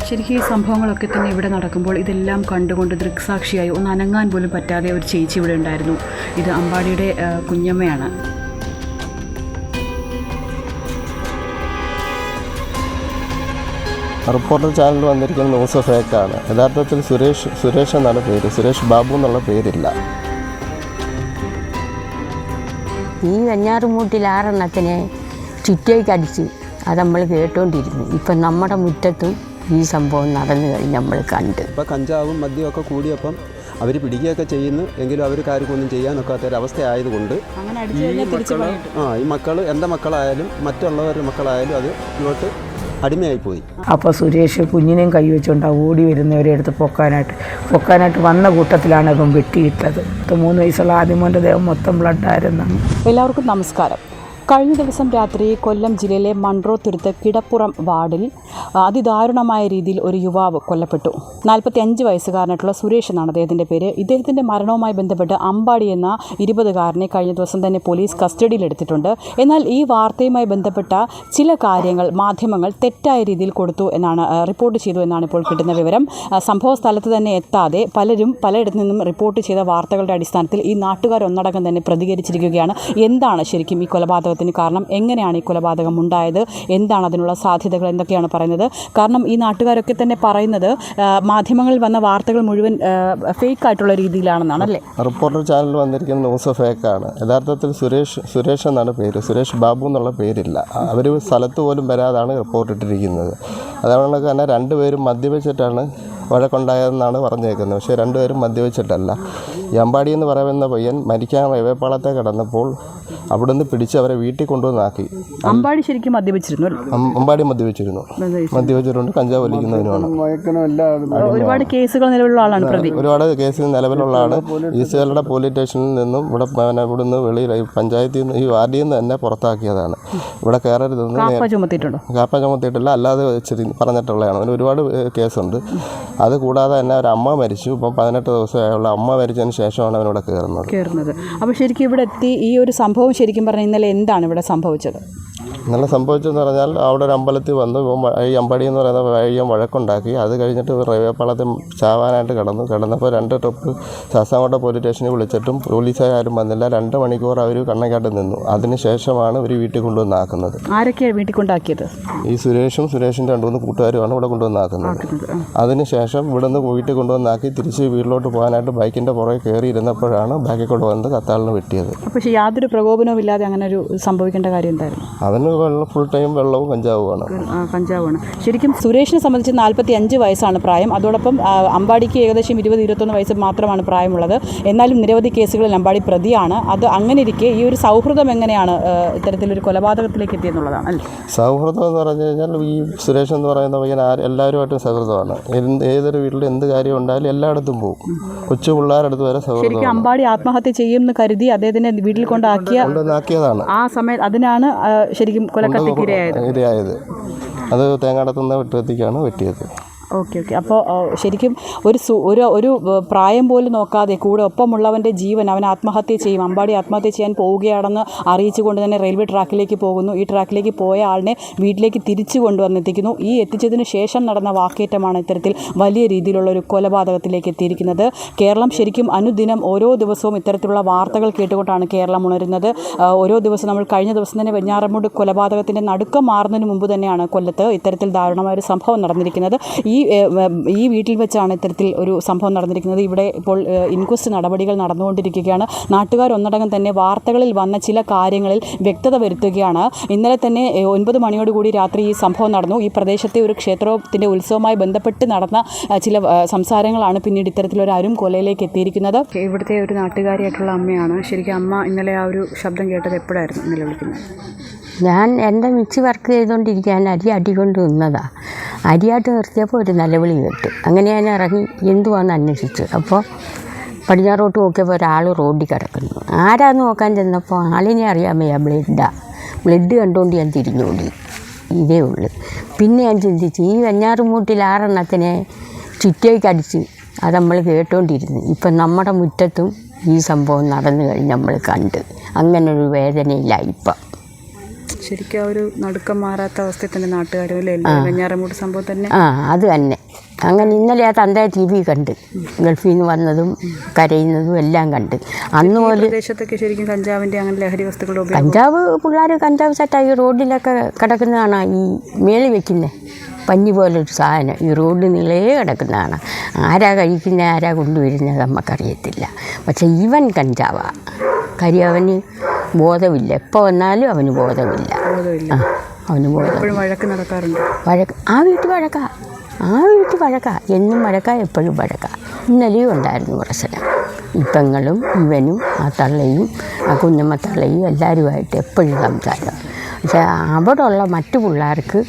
ശരിക്കും ഈ സംഭവങ്ങളൊക്കെ തന്നെ ഇവിടെ നടക്കുമ്പോൾ ഇതെല്ലാം കണ്ടുകൊണ്ട് ദൃക്സാക്ഷിയായി ഒന്ന് അനങ്ങാൻ പോലും പറ്റാതെ ഒരു ചേച്ചി ഇവിടെ ഉണ്ടായിരുന്നു. ഇത് അമ്പാടിയുടെ കുഞ്ഞമ്മയാണ്. റിപ്പോർട്ടർ ചാനലിൽ വന്നിരിക്കുന്ന ന്യൂസ് ഫേക്കാണ്. യഥാർത്ഥത്തിൽ സുരേഷ് എന്നാണ് പേര്. സുരേഷ് ബാബു എന്നുള്ള പേരില്ല. ഈ വെഞ്ഞാറുമൂട്ടിൽ 6 ചുറ്റേക്ക് അടിച്ച് അത് നമ്മൾ കേട്ടോണ്ടിരുന്നു. ഇപ്പം നമ്മുടെ മുറ്റത്തും ഈ സംഭവം നടന്നു കഴിഞ്ഞ് നമ്മൾ കണ്ട്. ഇപ്പം കഞ്ചാവും മദ്യമൊക്കെ കൂടിയപ്പം അവർ പിടിക്കുകയൊക്കെ ചെയ്യുന്നു. എങ്കിലും അവർ കാര്യമൊന്നും ചെയ്യാനൊക്കാത്തൊരവസ്ഥയായതുകൊണ്ട് ഈ മക്കൾ എൻ്റെ മക്കളായാലും മറ്റുള്ളവരുടെ മക്കളായാലും അത് ഇങ്ങോട്ട് അടിമയായിപ്പോയി. അപ്പോൾ സുരേഷ് കുഞ്ഞിനെയും കൈവച്ചുകൊണ്ട് ഓടി വരുന്നവരെ എടുത്ത് പൊക്കാനായിട്ട് വന്ന കൂട്ടത്തിലാണ് ഇപ്പം വെട്ടിയിട്ടത്. 3 വയസ്സുള്ള ആദ്യമോൻ്റെ ദേഹം മൊത്തം ബ്ലഡായിരുന്നു. എല്ലാവർക്കും നമസ്കാരം. കഴിഞ്ഞ ദിവസം രാത്രി കൊല്ലം ജില്ലയിലെ മൺട്രോത്തുരുത്ത് കിടപ്പുറം വാർഡിൽ അതിദാരുണമായ രീതിയിൽ ഒരു യുവാവ് കൊല്ലപ്പെട്ടു. 45 വയസ്സുകാരനായിട്ടുള്ള സുരേഷ് എന്നാണ് അദ്ദേഹത്തിൻ്റെ പേര്. ഇദ്ദേഹത്തിൻ്റെ മരണവുമായി ബന്ധപ്പെട്ട് അമ്പാടി എന്ന 20കാരനെ കഴിഞ്ഞ ദിവസം തന്നെ പോലീസ് കസ്റ്റഡിയിലെടുത്തിട്ടുണ്ട്. എന്നാൽ ഈ വാർത്തയുമായി ബന്ധപ്പെട്ട ചില കാര്യങ്ങൾ മാധ്യമങ്ങൾ തെറ്റായ രീതിയിൽ കൊടുത്തു എന്നാണ് റിപ്പോർട്ട് ചെയ്തു എന്നാണ് ഇപ്പോൾ കിട്ടുന്ന വിവരം. സംഭവ സ്ഥലത്ത് തന്നെ എത്താതെ പലയിടത്തു നിന്നും റിപ്പോർട്ട് ചെയ്ത വാർത്തകളുടെ അടിസ്ഥാനത്തിൽ ഈ നാട്ടുകാരൊന്നടങ്കം തന്നെ പ്രതികരിച്ചിരിക്കുകയാണ്. എന്താണ് ശരിക്കും ഈ കൊലപാതകം കാരണം, എങ്ങനെയാണ് ഈ കൊലപാതകം ഉണ്ടായത്, എന്താണ് അതിനുള്ള സാധ്യതകൾ, എന്തൊക്കെയാണ് പറയുന്നത്? കാരണം ഈ നാട്ടുകാരൊക്കെ തന്നെ പറയുന്നത് മാധ്യമങ്ങളിൽ വന്ന വാർത്തകൾ മുഴുവൻ ഫേക്ക് ആയിട്ടുള്ള രീതിയിലാണെന്നാണ് അല്ലേ? റിപ്പോർട്ടർ ചാനലിൽ വന്നിരിക്കുന്ന ന്യൂസ് ഫേക്കാണ്. യഥാർത്ഥത്തിൽ സുരേഷ് എന്നാണ് പേര്. സുരേഷ് ബാബു എന്നുള്ള പേരില്ല. അവർ സ്ഥലത്ത് പോലും വരാതാണ് റിപ്പോർട്ട് ഇട്ടിരിക്കുന്നത്. അതുകൊണ്ട് തന്നെ 2 പേരും മദ്യപിച്ചിട്ടാണ് വഴക്കുണ്ടായതെന്നാണ് പറഞ്ഞേക്കുന്നത്. പക്ഷേ 2 പേരും മദ്യപിച്ചിട്ടല്ല. ഈ അമ്പാടി എന്ന് പറയുന്ന പയ്യൻ മരിക്കാൻ റെയിൽവേ പാളത്തെ കിടന്നപ്പോൾ അവിടുന്ന് പിടിച്ച് അവരെ വീട്ടിൽ കൊണ്ടുവന്നാക്കി. അമ്പാടി ശരിക്കും മദ്യപിച്ചിരുന്നു. അമ്പാടി മദ്യപിച്ചിട്ടുണ്ട്. കഞ്ചാവ് വലിക്കുന്നതിനുമാണ്. ഒരുപാട് കേസുകൾ നിലവിലുള്ള ആളാണ് പ്രതി. ഒരുപാട് കേസിൽ നിലവിലുള്ള ആള്. ഈസ്റ്റേലയുടെ പോലീസ് സ്റ്റേഷനിൽ നിന്നും ഇവിടുന്ന് വെളിയിൽ പഞ്ചായത്തിൽ നിന്ന് ഈ വാർഡിൽ നിന്ന് തന്നെ പുറത്താക്കിയതാണ്. ഇവിടെ കയറരുതെന്ന് കാപ്പ ചുമത്തിയിട്ടില്ല, അല്ലാതെ പറഞ്ഞിട്ടുള്ളതാണ്. അതിന് ഒരുപാട് കേസുണ്ട്. അത് കൂടാതെ തന്നെ ഒരു അമ്മ മരിച്ചു. ഇപ്പം 18 ദിവസമായുള്ള അമ്മ മരിച്ചതിന് ശേഷമാണ് അവനിവിടെ കയറുന്നത്. അപ്പോൾ ശരിക്കും ഇവിടെ എത്തി ഈ ഒരു സംഭവം ശരിക്കും പറഞ്ഞാൽ ഇന്നലെ എന്താണ് ഇവിടെ സംഭവിച്ചത്? ഇന്നലെ സംഭവിച്ചതെന്ന് പറഞ്ഞാൽ അവിടെ ഒരു അമ്പലത്തിൽ വന്ന് ഈ അമ്പാടി എന്ന് പറയുന്ന വഴിയും വഴക്കുണ്ടാക്കി. അത് കഴിഞ്ഞിട്ട് റെയിൽവേ പാളത്തിൽ ചാവാനായിട്ട് കിടന്നപ്പോൾ 2 ട്രിപ്പ് ശാസ്താംകോട്ട പോലീസ് സ്റ്റേഷനിൽ വിളിച്ചിട്ടും പോലീസുകാരും വന്നില്ല. 2 മണിക്കൂർ അവർ കണ്ണക്കാട്ട് നിന്നു. അതിനുശേഷമാണ് ഇവർ വീട്ടിൽ കൊണ്ടുവന്നാക്കുന്നത്. ആരൊക്കെയാണ് വീട്ടിൽ കൊണ്ടാക്കിയത്? ഈ സുരേഷിൻ്റെ 2-3 കൂട്ടുകാരുമാണ് ഇവിടെ കൊണ്ടുവന്നാക്കുന്നത്. അതിനുശേഷം ഇവിടുന്ന് വീട്ടിൽ കൊണ്ടുവന്നാക്കി തിരിച്ച് വീട്ടിലോട്ട് പോകാനായിട്ട് ബൈക്കിൻ്റെ പുറകെ കയറി ഇരുന്നപ്പോഴാണ് ബാക്കിൽ കൊണ്ടുവന്ന് കത്താളിന് വെട്ടിയത്. പക്ഷേ യാതൊരു പ്രകോപനവും ഇല്ലാതെ അങ്ങനെ ഒരു സംഭവിക്കേണ്ട കാര്യം എന്തായിരുന്നു? അവന് ഫുൾ ടൈം വെള്ളവും കഞ്ചാവുമാണ്. ശരിക്കും സുരേഷിനെ സംബന്ധിച്ച് 45 വയസ്സാണ് പ്രായം. അതോടൊപ്പം അമ്പാടിക്ക് ഏകദേശം 20-21 വയസ്സ് മാത്രമാണ് പ്രായമുള്ളത്. എന്നാലും നിരവധി കേസുകളിൽ അമ്പാടി പ്രതിയാണ്. അത് അങ്ങനെ ഇരിക്കെ ഈ ഒരു സൗഹൃദം എങ്ങനെയാണ് ഇത്തരത്തിലൊരു കൊലപാതകത്തിലേക്ക് എത്തിയെന്നുള്ളതാണ് അല്ലേ? സൗഹൃദം എന്ന് പറഞ്ഞു കഴിഞ്ഞാൽ ഈ സുരേഷ് എന്ന് പറയുന്ന പയ്യൻ എല്ലാവരുമായിട്ടും സൗഹൃദമാണ്. ഏതൊരു വീട്ടിൽ എന്ത് കാര്യം ഉണ്ടായാലും എല്ലായിടത്തും പോകും. കൊച്ചു പിള്ളേരടുത്ത് വരെ സൗഹൃദം. ശരിക്കും അമ്പാടി ആത്മഹത്യ ചെയ്യുമെന്ന് കരുതി അദ്ദേഹത്തിനെ വീട്ടിൽ കൊണ്ടാക്കിയതാണ്. ആ സമയത്ത് അതിനാണ് ശരിക്കും ഇരയായത്. അത് തേങ്ങാടത്തുനിന്ന് വെട്ടിയെത്തിക്കാണ് വെട്ടിയത്. ഓക്കെ. അപ്പോൾ ശരിക്കും ഒരു പ്രായം പോലും നോക്കാതെ കൂടെ ഒപ്പമുള്ളവൻ്റെ ജീവൻ അവൻ ആത്മഹത്യ ചെയ്യും. അമ്പാടി ആത്മഹത്യ ചെയ്യാൻ പോവുകയാണെന്ന് അറിയിച്ചുകൊണ്ട് തന്നെ റെയിൽവേ ട്രാക്കിലേക്ക് പോകുന്നു. ഈ ട്രാക്കിലേക്ക് പോയ ആളിനെ വീട്ടിലേക്ക് തിരിച്ചു കൊണ്ടുവന്നെത്തിക്കുന്നു. ഈ എത്തിച്ചതിന് ശേഷം നടന്ന വാക്കേറ്റമാണ് ഇത്തരത്തിൽ വലിയ രീതിയിലുള്ള ഒരു കൊലപാതകത്തിലേക്ക് എത്തിയിരിക്കുന്നത്. കേരളം ശരിക്കും അനുദിനം ഓരോ ദിവസവും ഇത്തരത്തിലുള്ള വാർത്തകൾ കേട്ടുകൊണ്ടാണ് കേരളം ഉണരുന്നത്. ഓരോ ദിവസം നമ്മൾ കഴിഞ്ഞ ദിവസം തന്നെ വെഞ്ഞാറമൂട് കൊലപാതകത്തിൻ്റെ നടുക്കം മാറുന്നതിന് മുമ്പ് തന്നെയാണ് കൊല്ലത്ത് ഇത്തരത്തിൽ ദാരുണമായൊരു സംഭവം നടന്നിരിക്കുന്നത്. ഈ വീട്ടിൽ വെച്ചാണ് ഇത്തരത്തിൽ ഒരു സംഭവം നടന്നിരിക്കുന്നത്. ഇവിടെ ഇപ്പോൾ ഇൻക്വസ്റ്റ് നടപടികൾ നടന്നുകൊണ്ടിരിക്കുകയാണ്. നാട്ടുകാർ ഒന്നടങ്കം തന്നെ വാർത്തകളിൽ വന്ന ചില കാര്യങ്ങളിൽ വ്യക്തത വരുത്തുകയാണ്. ഇന്നലെ തന്നെ 9 മണിയോടുകൂടി രാത്രി ഈ സംഭവം നടന്നു. ഈ പ്രദേശത്തെ ഒരു ക്ഷേത്രത്തിൻ്റെ ഉത്സവവുമായി ബന്ധപ്പെട്ട് നടന്ന ചില സംസാരങ്ങളാണ് പിന്നീട് ഇത്തരത്തിലൊരു അരും കൊലയിലേക്ക് എത്തിയിരിക്കുന്നത്. ഇവിടുത്തെ ഒരു നാട്ടുകാരിയായിട്ടുള്ള അമ്മയാണ്. ശരിക്കും അമ്മ ഇന്നലെ ആ ഒരു ശബ്ദം കേട്ടത് എപ്പോഴായിരുന്നു ഇന്നലെ വിളിക്കുന്നത്? ഞാൻ എൻ്റെ മിക്സി വർക്ക് ചെയ്തുകൊണ്ടിരിക്കാൻ അടികൊണ്ട് നിന്നതാണ്. അരിയായിട്ട് നിർത്തിയപ്പോൾ ഒരു നിലവിളി കേട്ടു. അങ്ങനെ ഞാൻ ഇറങ്ങി എന്തുവാന്ന് അന്വേഷിച്ചു. അപ്പോൾ പടിഞ്ഞാറോട്ട് നോക്കിയപ്പോൾ ഒരാൾ റോഡിൽ കിടക്കുന്നു. ആരാന്ന് നോക്കാൻ ചെന്നപ്പോൾ ആളിനെ അറിയാൻ വയ്യ. ബ്ലഡ് കണ്ടുകൊണ്ട് ഞാൻ തിരിഞ്ഞോടി. ഇതേ ഉള്ളു. പിന്നെ ഞാൻ ചിന്തിച്ചു, ഈ വെഞ്ഞാറുമൂട്ടിൽ 6 ചുറ്റേക്ക് അടിച്ച് അത് നമ്മൾ കേട്ടോണ്ടിരുന്നു. ഇപ്പം നമ്മുടെ മുറ്റത്തും ഈ സംഭവം നടന്നു കഴിഞ്ഞ് നമ്മൾ കണ്ട്. അങ്ങനൊരു വേദനയില്ല ഇപ്പം. ശരിക്കും ആ ഒരു നടുക്കം മാറാത്ത അവസ്ഥയിൽ തന്നെ നാട്ടുകാരും അല്ലേ വെഞ്ഞാറമൂട് സംഭവം തന്നെ. അത് തന്നെ. അങ്ങനെ ഇന്നലെ ആ തന്തയെ ടി വി കണ്ട് ഗൾഫിൽ നിന്ന് വന്നതും കരയുന്നതും എല്ലാം കണ്ട്. അന്ന് മുതൽ പ്രദേശത്തൊക്കെ ശരിക്കും കഞ്ചാവിൻ്റെ അങ്ങനെ ലഹരി വസ്തുക്കളുടെ ഉപയോഗം. കഞ്ചാവ് പിള്ളേർ കഞ്ചാവ് സെറ്റായി റോഡിലൊക്കെ കിടക്കുന്നതാണ് ഈ മേളി വെക്കുന്നത് പഞ്ഞി പോലൊരു സാധനം ഈ റോഡ് നിലയെ കിടക്കുന്നതാണ്. ആരാ കഴിക്കുന്നത് ആരാ കൊണ്ടുവരുന്നത് നമുക്കറിയത്തില്ല. പക്ഷേ ഇവൻ കഞ്ചാവാ. കാര്യം അവന് ബോധമില്ല. എപ്പോൾ വന്നാലും അവന് ബോധമില്ല. അവന് ബോധം. വഴക്ക് നടക്കാറുണ്ട്. വഴക്ക് ആ വീട്ടിൽ വഴക്കാ എന്നും വഴക്കാ എപ്പോഴും വഴക്കാ. ഇന്നലെയും ഉണ്ടായിരുന്നു പ്രശ്നം. ഈ പെങ്ങളും ഇവനും ആ തള്ളയും ആ കുഞ്ഞമ്മ തള്ളയും എല്ലാവരുമായിട്ട് എപ്പോഴും സംസാരം. പക്ഷേ അവിടെ ഉള്ള മറ്റു പിള്ളേർക്ക്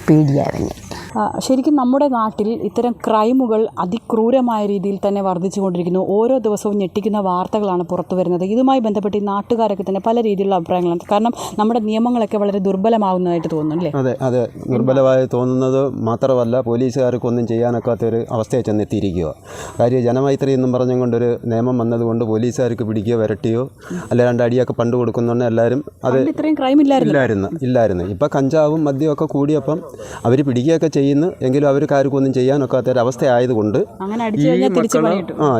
പേടിയാവനെ. ശരിക്കും നമ്മുടെ നാട്ടിൽ ഇത്തരം ക്രൈമുകൾ അതിക്രൂരമായ രീതിയിൽ തന്നെ വർദ്ധിച്ചുകൊണ്ടിരിക്കുന്നു. ഓരോ ദിവസവും ഞെട്ടിക്കുന്ന വാർത്തകളാണ് പുറത്തു വരുന്നത്. ഇതുമായി ബന്ധപ്പെട്ട് ഈ നാട്ടുകാരൊക്കെ തന്നെ പല രീതിയിലുള്ള അഭിപ്രായങ്ങളാണ്. കാരണം നമ്മുടെ നിയമങ്ങളൊക്കെ വളരെ ദുർബലമാകുന്നതായിട്ട് തോന്നുന്നു അല്ലേ? അതെ ദുർബലമായി തോന്നുന്നത് മാത്രമല്ല, പോലീസുകാർക്കൊന്നും ചെയ്യാനൊക്കാത്തൊരു അവസ്ഥയെ ചെന്നെത്തിയിരിക്കുക. കാര്യം ജനമൈത്രി എന്നും പറഞ്ഞും കൊണ്ടൊരു നിയമം വന്നതുകൊണ്ട് പോലീസുകാർക്ക് പിടിക്കുകയോ വരട്ടിയോ അല്ല രണ്ടടിയൊക്കെ പണ്ട് കൊടുക്കുന്നുണ്ട് എല്ലാവരും. അത് ഇത്രയും ക്രൈം ഇല്ലായിരുന്നു. ഇപ്പം കഞ്ചാവും മദ്യമൊക്കെ കൂടിയപ്പം അവർ പിടിക്കുകയൊക്കെ ചെയ്യുന്നു. എങ്കിലും അവർക്ക് ആർക്കൊന്നും ചെയ്യാനൊക്കാത്തൊരവസ്ഥയായതുകൊണ്ട്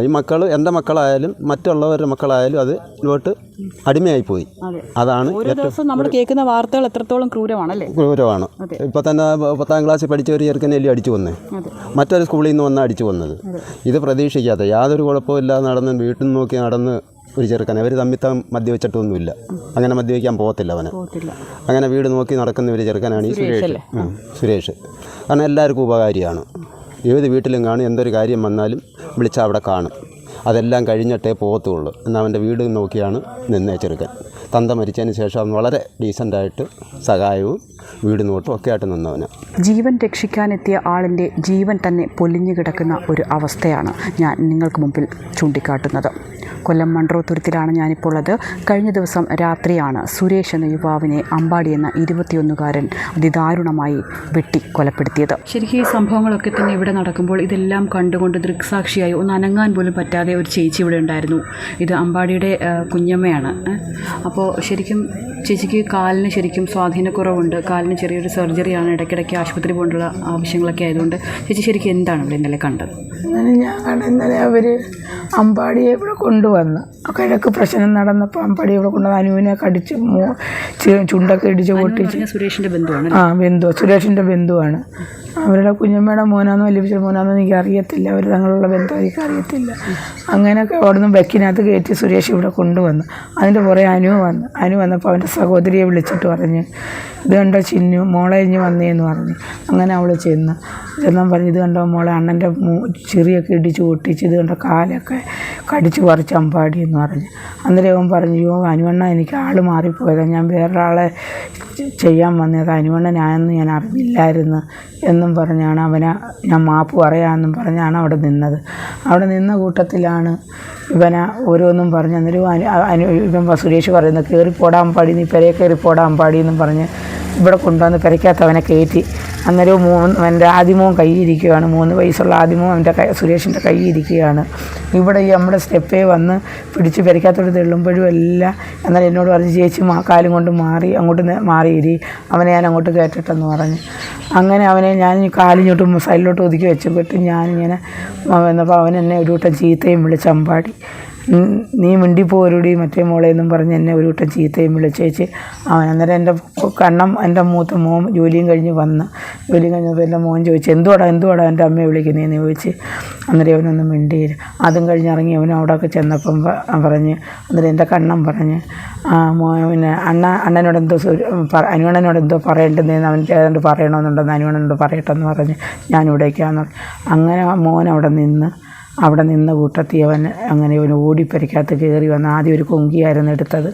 ഈ മക്കൾ എൻ്റെ മക്കളായാലും മറ്റുള്ളവരുടെ മക്കളായാലും അത് ഇങ്ങോട്ട് അടിമയായിപ്പോയി. അതാണ് നമ്മൾ കേൾക്കുന്ന വാർത്തകൾ എത്രത്തോളം ക്രൂരമാണ്. ഇപ്പം തന്നെ 10ാം ക്ലാസ്സിൽ പഠിച്ച ഒരു ചെറുക്കനെല്ലാം അടിച്ചു വന്നേ, മറ്റൊരു സ്കൂളിൽ നിന്ന് വന്ന് അടിച്ചു വന്നത്. ഇത് പ്രതീക്ഷിക്കാത്ത യാതൊരു കുഴപ്പമില്ലാതെ നടന്ന് വീട്ടിൽ നിന്ന് നോക്കി നടന്ന് ഒരു ചെറുക്കൻ. അവർ തമ്മിൽ മദ്യവെച്ചിട്ടൊന്നുമില്ല. അങ്ങനെ മദ്യവെക്കാൻ പോകത്തില്ല അവന്. അങ്ങനെ വീട് നോക്കി നടക്കുന്ന ഒരു ചെറുക്കനാണ് ഈ സുരേഷ്. കാരണം എല്ലാവർക്കും ഉപകാരിയാണ്. ഏത് വീട്ടിലും കാണും. എന്തൊരു കാര്യം വന്നാലും വിളിച്ചാൽ അവിടെ കാണും. അതെല്ലാം കഴിഞ്ഞിട്ടേ പോകത്തുള്ളൂ. എന്നാൽ അവൻ്റെ വീട് നോക്കിയാണ് നിന്നേ ചെറുക്കൻ. തന്ത മരിച്ചതിന് ശേഷം വളരെ ഡീസൻ്റായിട്ട് സഹായവും വീട് നോട്ടും ഒക്കെ ആയിട്ട് നിന്നവന്. ജീവൻ രക്ഷിക്കാനെത്തിയ ആളിൻ്റെ ജീവൻ തന്നെ പൊലിഞ്ഞു കിടക്കുന്ന ഒരു അവസ്ഥയാണ് ഞാൻ നിങ്ങൾക്ക് മുമ്പിൽ ചൂണ്ടിക്കാട്ടുന്നത്. കൊല്ലം മൺട്രോത്തുരുത്തിലാണ് ഞാനിപ്പോൾ ഉള്ളത്. കഴിഞ്ഞ ദിവസം രാത്രിയാണ് സുരേഷ് എന്ന യുവാവിനെ അമ്പാടി എന്ന 21-കാരൻ അതിദാരുണമായി വെട്ടി കൊലപ്പെടുത്തിയത്. ശരിക്കും ഈ സംഭവങ്ങളൊക്കെ തന്നെ ഇവിടെ നടക്കുമ്പോൾ ഇതെല്ലാം കണ്ടുകൊണ്ട് ദൃക്സാക്ഷിയായി ഒന്ന് അനങ്ങാൻ പോലും പറ്റാതെ ഒരു ചേച്ചി ഇവിടെ ഉണ്ടായിരുന്നു. ഇത് അമ്പാടിയുടെ കുഞ്ഞമ്മയാണ്. അപ്പോൾ ശരിക്കും ചേച്ചിക്ക് കാലിന് ശരിക്കും സ്വാധീനക്കുറവുണ്ട്. കാലിന് ചെറിയൊരു സർജറിയാണ്. ഇടയ്ക്കിടയ്ക്ക് ആശുപത്രി പോലുള്ള ആവശ്യങ്ങളൊക്കെ ആയതുകൊണ്ട് ചേച്ചി ശരിക്കും എന്താണ് ഇവിടെ ഇന്നലെ കണ്ടത്? ഇന്നലെ അവർ അമ്പാടിയെ ഇവിടെ കൊണ്ടുവന്ന് കിഴക്ക് പ്രശ്നം നടന്നപ്പോൾ അമ്പാടിയെ ഇവിടെ കൊണ്ടുവന്ന് അനുവിനെ കടിച്ച് ചുണ്ടൊക്കെ ഇടിച്ച് പൊട്ടിച്ച്. സുരേഷിൻ്റെ ബന്ധുവാണ്. സുരേഷിൻ്റെ ബന്ധുവാണ്. അവരുടെ കുഞ്ഞമ്മയുടെ മോനാന്നോ വലിയ മോനാന്നോ എനിക്ക് അറിയത്തില്ല. അവർ തങ്ങളുള്ള ബന്ധം എനിക്ക് അറിയത്തില്ല. അങ്ങനെയൊക്കെ അവിടെ നിന്ന് ബക്കിനകത്ത് കയറ്റി സുരേഷ് ഇവിടെ കൊണ്ടുവന്നു. അതിൻ്റെ പുറകെ അനു വന്നപ്പോൾ അവൻ്റെ സഹോദരിയെ വിളിച്ചിട്ട് പറഞ്ഞ് ഇത് കണ്ടോ ചിന്നു മോളെ ഇഞ്ഞ് വന്നേന്ന് പറഞ്ഞു. അങ്ങനെ അവൾ ചെന്നാൽ പറഞ്ഞു ഇത് കണ്ടോ മോളെ അണ്ണൻ്റെ ചെറിയൊക്കെ ഇടിച്ച് പൊട്ടിച്ച് ഇത് കണ്ടോ കാലൊക്കെ കടിച്ച് പറിച്ച് അമ്പാടി എന്ന് പറഞ്ഞു. അന്നേരം അവൻ പറഞ്ഞു യോ അനുവണ്ണ എനിക്ക് ആൾ മാറിപ്പോയതാണ്, ഞാൻ വേറൊരാളെ ചെയ്യാൻ വന്നത്, അനുവണ്ണനായെന്ന് ഞാൻ അറിഞ്ഞില്ലായിരുന്നു എന്നും പറഞ്ഞാണ് ഞാൻ മാപ്പ് പറയാമെന്നും പറഞ്ഞാണ് അവിടെ നിന്നത്. അവിടെ നിന്ന കൂട്ടത്തിലാണ് ഇവനെ ഓരോന്നും പറഞ്ഞ് അന്നേരം ഇവൻ സുരേഷ് പറയുന്നത് കയറിപ്പോടാൻ പാടി നീ പെരയെ കയറിപ്പോടാൻ പാടി എന്നും പറഞ്ഞ് ഇവിടെ കൊണ്ടുവന്ന് പെരയ്ക്കകത്ത് അവനെ കയറ്റി. അന്നേരം അവൻ്റെ ആദ്യമോൻ കൈയിരിക്കുകയാണ്. 3 വയസ്സുള്ള ആദ്യമോൻ അവൻ്റെ സുരേഷിൻ്റെ കൈയിരിക്കുകയാണ്. ഇവിടെ ഈ നമ്മുടെ സ്റ്റെപ്പേ വന്ന് പിടിച്ച് പെരയ്ക്കകത്തോട് തെള്ളുമ്പോഴും എല്ലാം എന്നാൽ എന്നോട് പറഞ്ഞ് ചേച്ചി കാലും കൊണ്ട് അങ്ങോട്ട് മാറിയിരി അവനെ ഞാൻ അങ്ങോട്ട് കയറ്റട്ടെന്ന് പറഞ്ഞ്. അങ്ങനെ അവനെ ഞാൻ കാലിഞ്ഞോട്ടും സൈഡിലോട്ട് ഒതുക്കി വെച്ചപ്പെട്ട് ഞാനിങ്ങനെ വന്നപ്പോൾ അവൻ എന്നെ ഒരു കൂട്ടം ചീത്തയും വിളിച്ച് അമ്പാടി നീ മിണ്ടിപ്പോരൂടി മറ്റേ മോളെ എന്നും പറഞ്ഞ് എന്നെ ഒരു കൂട്ടം ചീത്തയും വിളിച്ചേച്ച് അവൻ. അന്നേരം എൻ്റെ മൂത്ത മോൻ ജോലിയും കഴിഞ്ഞ് കഴിഞ്ഞപ്പോൾ എൻ്റെ മോൻ ചോദിച്ചു എന്തുവാടാ എൻ്റെ അമ്മയെ വിളിക്കുന്നതെന്ന് ചോദിച്ച്. അന്നേരം അവനൊന്നും മിണ്ടിയില്ല. അതും കഴിഞ്ഞിറങ്ങി അവനും അവിടെയൊക്കെ ചെന്നപ്പം പറഞ്ഞ് അന്നേരം എൻ്റെ കണ്ണൻ പറഞ്ഞ് പിന്നെ അണ്ണനോട് എന്തോ അനുവണ്ണനോട് എന്തോ പറയേണ്ടതെന്ന് അവൻ ഏതാണ്ട് പറയണമെന്നുണ്ടെന്ന് അനുവണ്ണനോട് പറയട്ടെന്ന് പറഞ്ഞ് ഞാനിവിടേക്കാന്ന് പറഞ്ഞു. അങ്ങനെ മോൻ അവിടെ നിന്ന് കൂട്ടത്തി അങ്ങനെ ഇവൻ ഓടിപ്പരിക്കകത്ത് കയറി വന്ന് ആദ്യം ഒരു കൊങ്കിയായിരുന്നു എടുത്തത്.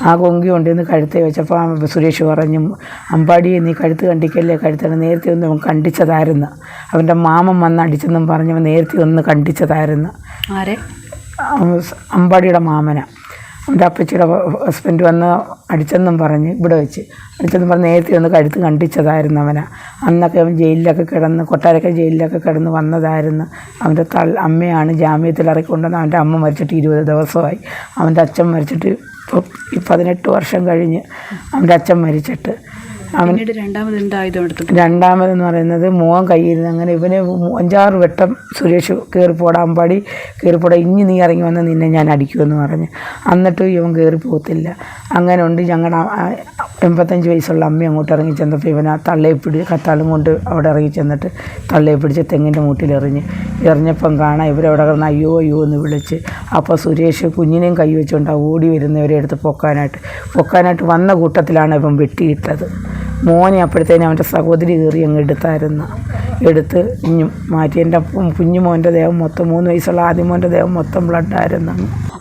ആ കൊങ്കി കൊണ്ടിന്ന് കഴുത്തെ വെച്ചപ്പോൾ സുരേഷ് പറഞ്ഞു അമ്പാടിയെ നീ കഴുത്ത് കണ്ടിക്കല്ലേ, കഴുത്താണ് നേരത്തെ ഒന്ന് അവൻ കണ്ടിച്ചതായിരുന്നു. അവൻ്റെ മാമൻ വന്ന് അടിച്ചെന്നും പറഞ്ഞവൻ നേരത്തെ ഒന്ന് കണ്ടിച്ചതായിരുന്നു. ആരെ? അമ്പാടിയുടെ മാമന. അവൻ്റെ അപ്പച്ചിയുടെ ഹസ്ബൻഡ് വന്ന് അടിച്ചെന്നും പറഞ്ഞ് ഇവിടെ വെച്ച് അടിച്ചെന്നും പറഞ്ഞ് നേരത്തെ ഒന്ന് കഴുത്ത് കണ്ടിച്ചതായിരുന്നു അവനാ. അന്നൊക്കെ അവൻ ജയിലിലൊക്കെ കിടന്ന് കൊട്ടാരക്കര ജയിലിലൊക്കെ കിടന്ന് വന്നതായിരുന്നു. അവൻ്റെ അമ്മയാണ് ജാമ്യത്തിൽ ഇറക്കിക്കൊണ്ടുവന്ന്. അവൻ്റെ അമ്മ മരിച്ചിട്ട് 20 ദിവസമായി. അവൻ്റെ അച്ഛൻ മരിച്ചിട്ട് ഇപ്പോൾ ഈ 18 വർഷം കഴിഞ്ഞ് അവൻ്റെ അച്ഛൻ മരിച്ചിട്ട് രണ്ടാമതെന്ന് പറയുന്നത് മോൻ കയ്യിരുന്ന് അങ്ങനെ ഇവന് 5-6 വട്ടം സുരേഷ് കയറിപ്പോടാ അമ്പാടി കയറിപ്പോടാ ഇനി നീ ഇറങ്ങി വന്ന് നിന്നെ ഞാൻ അടിക്കുമെന്ന് പറഞ്ഞ് എന്നിട്ടും ഇവൻ കയറി പോകത്തില്ല. അങ്ങനെ ഉണ്ട് ഞങ്ങളുടെ 85 വയസ്സുള്ള അമ്മ അങ്ങോട്ട് ഇറങ്ങി ചെന്നപ്പോൾ ഇവൻ ആ തള്ളയെ കത്താളും കൊണ്ട് അവിടെ ഇറങ്ങി ചെന്നിട്ട് തള്ളയെ പിടിച്ച് തെങ്ങിൻ്റെ മൂട്ടിൽ എറിഞ്ഞപ്പം കാണാം ഇവരവിടെ കിടന്ന് അയ്യോ അയ്യോ എന്ന് വിളിച്ച്. അപ്പോൾ സുരേഷ് കുഞ്ഞിനെയും കൈ വെച്ചുകൊണ്ട് ഓടി വരുന്നവരെ എടുത്ത് പൊക്കാനായിട്ട് വന്ന കൂട്ടത്തിലാണ് ഇവൻ വെട്ടിയിട്ടത്. മോനെ അപ്പോഴത്തേനും അവൻ്റെ സഹോദരി കയറി അങ്ങ് എടുത്ത് ഇഞ്ഞും മാറ്റി. എൻ്റെ കുഞ്ഞു മോൻ്റെ ദേഹം മൊത്തം 3 വയസ്സുള്ള ആദ്യ മോൻ്റെ ദേഹം മൊത്തം ബ്ലഡായിരുന്നു.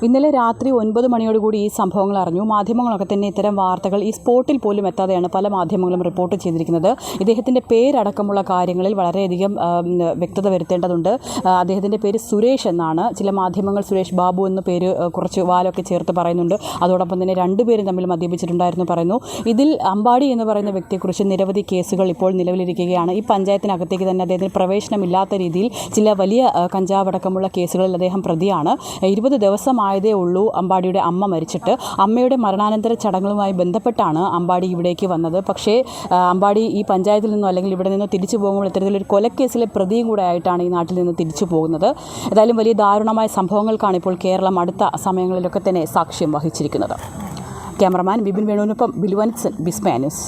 ഇന്നലെ രാത്രി 9 മണിയോടുകൂടി ഈ സംഭവങ്ങൾ അറിഞ്ഞു. മാധ്യമങ്ങളൊക്കെ തന്നെ ഇത്തരം വാർത്തകൾ ഈ സ്പോട്ടിൽ പോലും എത്താതെയാണ് പല മാധ്യമങ്ങളും റിപ്പോർട്ട് ചെയ്തിരിക്കുന്നത്. ഇദ്ദേഹത്തിൻ്റെ പേരടക്കമുള്ള കാര്യങ്ങളിൽ വളരെയധികം വ്യക്തത വരുത്തേണ്ടതുണ്ട്. അദ്ദേഹത്തിൻ്റെ പേര് സുരേഷ് എന്നാണ്. ചില മാധ്യമങ്ങൾ സുരേഷ് ബാബു എന്ന പേര് കുറച്ച് വാലൊക്കെ ചേർത്ത് പറയുന്നുണ്ട്. അതോടൊപ്പം തന്നെ 2 പേരും തമ്മിൽ മദ്യപിച്ചിട്ടുണ്ടായിരുന്നു പറയുന്നു. ഇതിൽ അമ്പാടി എന്ന് പറയുന്ന വ്യക്തിയെക്കുറിച്ച് നിരവധി കേസുകൾ ഇപ്പോൾ നിലവിലിരിക്കുകയാണ്. ഈ പഞ്ചായത്തിനകത്തേക്ക് തന്നെ അദ്ദേഹത്തിന് പ്രവേശനമില്ലാത്ത രീതിയിൽ ചില വലിയ കഞ്ചാവടക്കമുള്ള കേസുകളിൽ അദ്ദേഹം പ്രതിയാണ്. 20 ദിവസമായതേ ഉള്ളൂ അമ്പാടിയുടെ അമ്മ മരിച്ചിട്ട്. അമ്മയുടെ മരണാനന്തര ചടങ്ങുകളുമായി ബന്ധപ്പെട്ടാണ് അമ്പാടി ഇവിടേക്ക് വന്നത്. പക്ഷേ അമ്പാടി ഈ പഞ്ചായത്തിൽ നിന്നോ അല്ലെങ്കിൽ ഇവിടെ നിന്നോ തിരിച്ചു പോകുമ്പോൾ ഇത്തരത്തിലൊരു കൊലക്കേസിലെ പ്രതിയും കൂടെ ആയിട്ടാണ് ഈ നാട്ടിൽ നിന്ന് തിരിച്ചു പോകുന്നത്. ഏതായാലും വലിയ ദാരുണമായ സംഭവങ്ങൾക്കാണ് ഇപ്പോൾ കേരളം അടുത്ത സമയങ്ങളിലൊക്കെ തന്നെ സാക്ഷ്യം വഹിച്ചിരിക്കുന്നത്. ക്യാമറമാൻ ബിബിൻ വേണുവിനൊപ്പം ബിലുവൻസൻ, വിസ്മയ ന്യൂസ്.